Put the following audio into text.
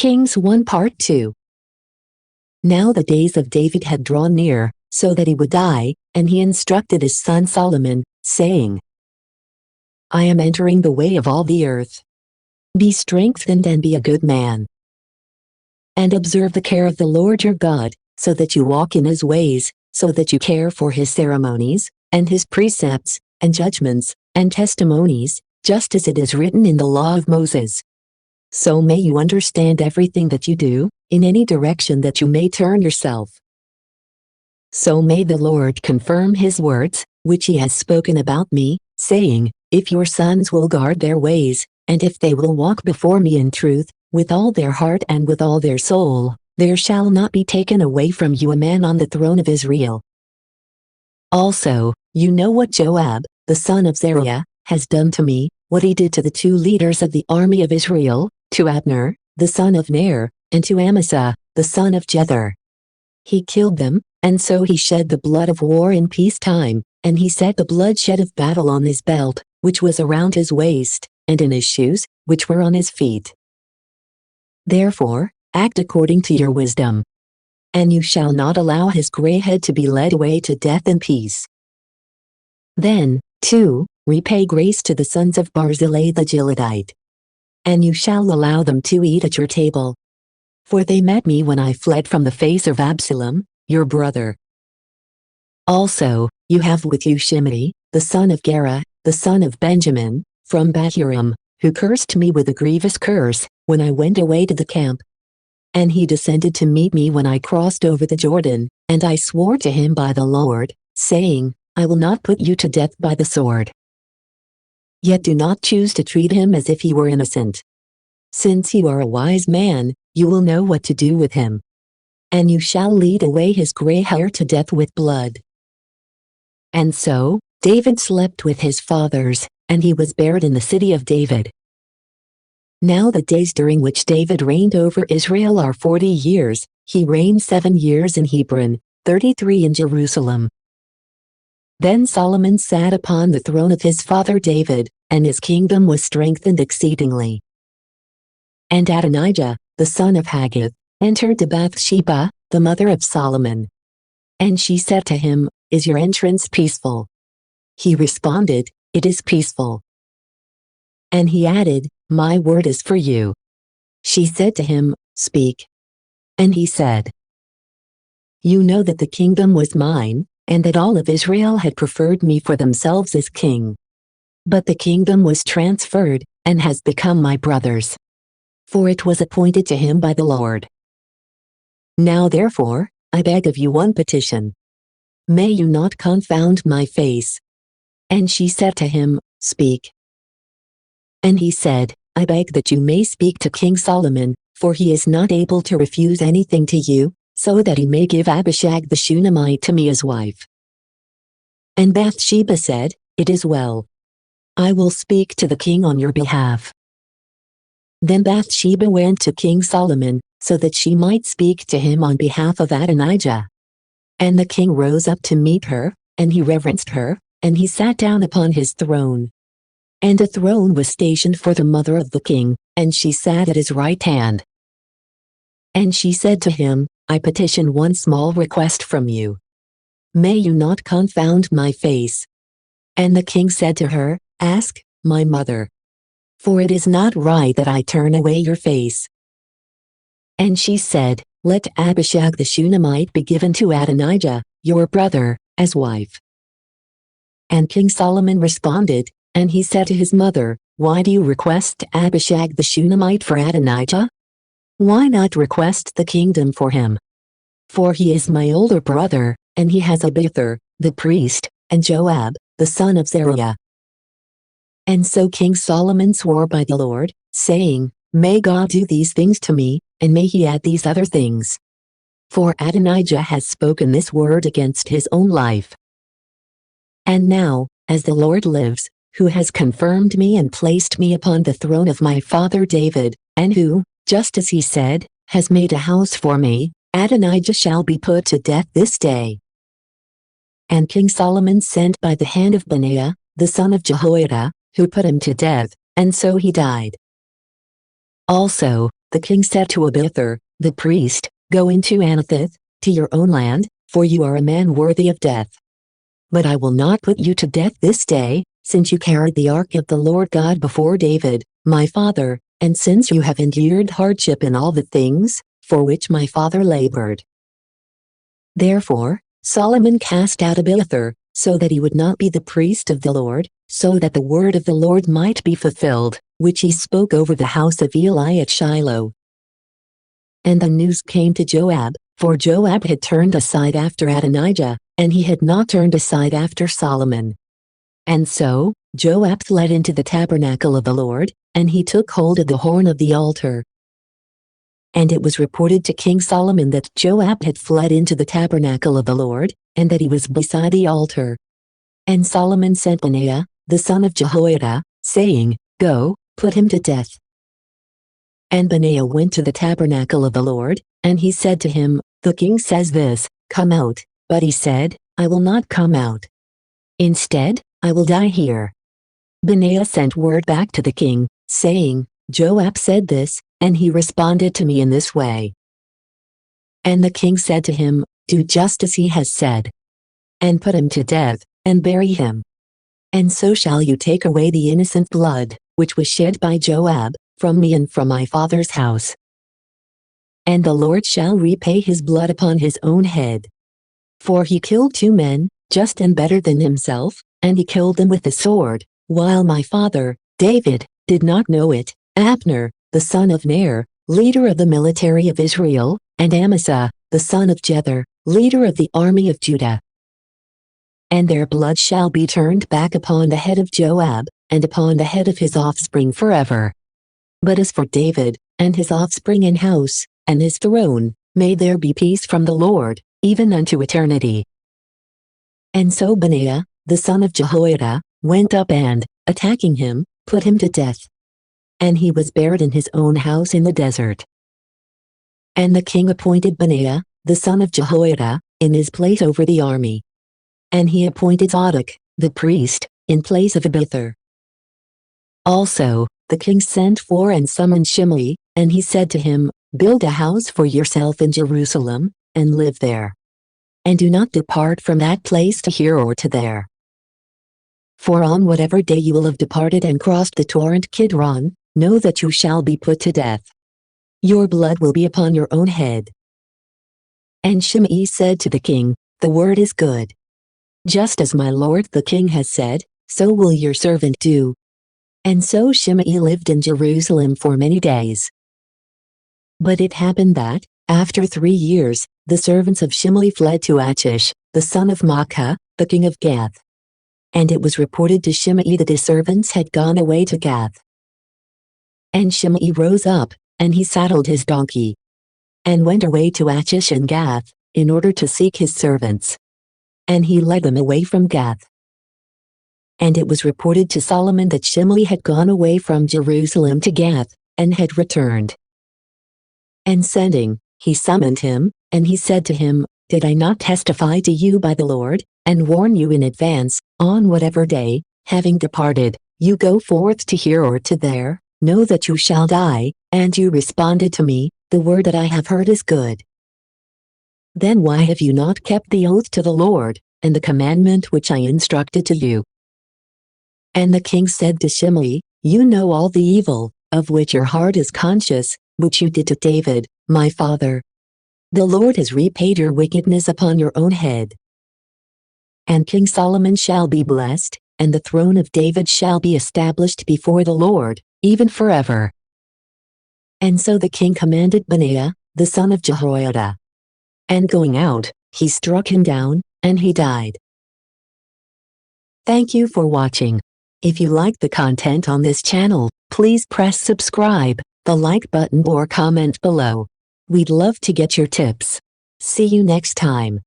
Kings 1 Part 2. Now the days of David had drawn near, so that he would die, and he instructed his son Solomon, saying, I am entering the way of all the earth. Be strengthened and be a good man. And observe the care of the Lord your God, so that you walk in his ways, so that you care for his ceremonies, and his precepts, and judgments, and testimonies, just as it is written in the law of Moses. So may you understand everything that you do, in any direction that you may turn yourself. So may the Lord confirm his words, which he has spoken about me, saying, If your sons will guard their ways, and if they will walk before me in truth, with all their heart and with all their soul, there shall not be taken away from you a man on the throne of Israel. Also, you know what Joab, the son of Zeruiah, has done to me, what he did to the two leaders of the army of Israel, to Abner, the son of Ner, and to Amasa, the son of Jether. He killed them, and so he shed the blood of war in peacetime, and he set the bloodshed of battle on his belt, which was around his waist, and in his shoes, which were on his feet. Therefore, act according to your wisdom. And you shall not allow his gray head to be led away to death in peace. Then, too, repay grace to the sons of Barzillai the Gileadite. And you shall allow them to eat at your table. For they met me when I fled from the face of Absalom, your brother. Also, you have with you Shimei, the son of Gera, the son of Benjamin, from Bahurim, who cursed me with a grievous curse, when I went away to the camp. And he descended to meet me when I crossed over the Jordan, and I swore to him by the Lord, saying, I will not put you to death by the sword. Yet do not choose to treat him as if he were innocent. Since you are a wise man, you will know what to do with him. And you shall lead away his gray hair to death with blood. And so, David slept with his fathers, and he was buried in the city of David. Now the days during which David reigned over Israel are 40 years, he reigned 7 years in Hebron, 33 in Jerusalem. Then Solomon sat upon the throne of his father David, and his kingdom was strengthened exceedingly. And Adonijah, the son of Haggith, entered to Bathsheba, the mother of Solomon. And she said to him, Is your entrance peaceful? He responded, It is peaceful. And he added, My word is for you. She said to him, Speak. And he said, You know that the kingdom was mine, and that all of Israel had preferred me for themselves as king. But the kingdom was transferred, and has become my brother's. For it was appointed to him by the Lord. Now therefore, I beg of you one petition. May you not confound my face. And she said to him, Speak. And he said, I beg that you may speak to King Solomon, for he is not able to refuse anything to you, so that he may give Abishag the Shunammite to me as wife. And Bathsheba said, It is well. I will speak to the king on your behalf. Then Bathsheba went to King Solomon, so that she might speak to him on behalf of Adonijah. And the king rose up to meet her, and he reverenced her, and he sat down upon his throne. And a throne was stationed for the mother of the king, and she sat at his right hand. And she said to him, I petition one small request from you. May you not confound my face. And the king said to her, Ask, my mother. For it is not right that I turn away your face. And she said, Let Abishag the Shunammite be given to Adonijah, your brother, as wife. And King Solomon responded, and he said to his mother, Why do you request Abishag the Shunammite for Adonijah? Why not request the kingdom for him? For he is my older brother, and he has Abiathar, the priest, and Joab, the son of Zeruiah. And so King Solomon swore by the Lord, saying, May God do these things to me, and may he add these other things. For Adonijah has spoken this word against his own life. And now, as the Lord lives, who has confirmed me and placed me upon the throne of my father David, and who, just as he said, has made a house for me, Adonijah shall be put to death this day. And King Solomon sent by the hand of Benaiah, the son of Jehoiada, who put him to death, and so he died. Also, the king said to Abiathar, the priest, "Go into Anathoth, to your own land, for you are a man worthy of death. But I will not put you to death this day, since you carried the ark of the Lord God before David, my father, and since you have endured hardship in all the things for which my father labored." Therefore, Solomon cast out Abiathar, so that he would not be the priest of the Lord, so that the word of the Lord might be fulfilled, which he spoke over the house of Eli at Shiloh. And the news came to Joab, for Joab had turned aside after Adonijah, and he had not turned aside after Solomon. And so, Joab fled into the tabernacle of the Lord, and he took hold of the horn of the altar. And it was reported to King Solomon that Joab had fled into the tabernacle of the Lord, and that he was beside the altar. And Solomon sent Benaiah, the son of Jehoiada, saying, "Go, put him to death." And Benaiah went to the tabernacle of the Lord, and he said to him, "The king says this, come out." But he said, "I will not come out. Instead, I will die here." Benaiah sent word back to the king, saying, "Joab said this, and he responded to me in this way." And the king said to him, "Do just as he has said. And put him to death, and bury him. And so shall you take away the innocent blood, which was shed by Joab, from me and from my father's house. And the Lord shall repay his blood upon his own head. For he killed 2 men, just and better than himself, and he killed them with the sword, while my father, David, did not know it, Abner, the son of Ner, leader of the military of Israel, and Amasa, the son of Jether, leader of the army of Judah. And their blood shall be turned back upon the head of Joab, and upon the head of his offspring forever. But as for David, and his offspring and house, and his throne, may there be peace from the Lord, even unto eternity." And so Benaiah, the son of Jehoiada, went up and, attacking him, put him to death. And he was buried in his own house in the desert. And the king appointed Benaiah, the son of Jehoiada, in his place over the army. And he appointed Zadok, the priest, in place of Abiathar. Also, the king sent for and summoned Shimei, and he said to him, "Build a house for yourself in Jerusalem, and live there. And do not depart from that place to here or to there. For on whatever day you will have departed and crossed the torrent Kidron, know that you shall be put to death. Your blood will be upon your own head." And Shimei said to the king, "The word is good. Just as my lord the king has said, so will your servant do." And so Shimei lived in Jerusalem for many days. But it happened that, after 3 years, the servants of Shimei fled to Achish, the son of Maacah, the king of Gath. And it was reported to Shimei that his servants had gone away to Gath. And Shimei rose up, and he saddled his donkey, and went away to Achish and Gath, in order to seek his servants. And he led them away from Gath. And it was reported to Solomon that Shimei had gone away from Jerusalem to Gath, and had returned. And sending, he summoned him, and he said to him, "Did I not testify to you by the Lord, and warn you in advance, on whatever day, having departed, you go forth to here or to there, know that you shall die?" And you responded to me, "The word that I have heard is good." Then why have you not kept the oath to the Lord, and the commandment which I instructed to you? And the king said to Shimei, "You know all the evil, of which your heart is conscious, which you did to David, my father. The Lord has repaid your wickedness upon your own head. And King Solomon shall be blessed, and the throne of David shall be established before the Lord, even forever." And so the king commanded Benaiah, the son of Jehoiada. And going out, he struck him down, and he died. Thank you for watching. If you like the content on this channel, please press subscribe, the like button or comment below. We'd love to get your tips. See you next time.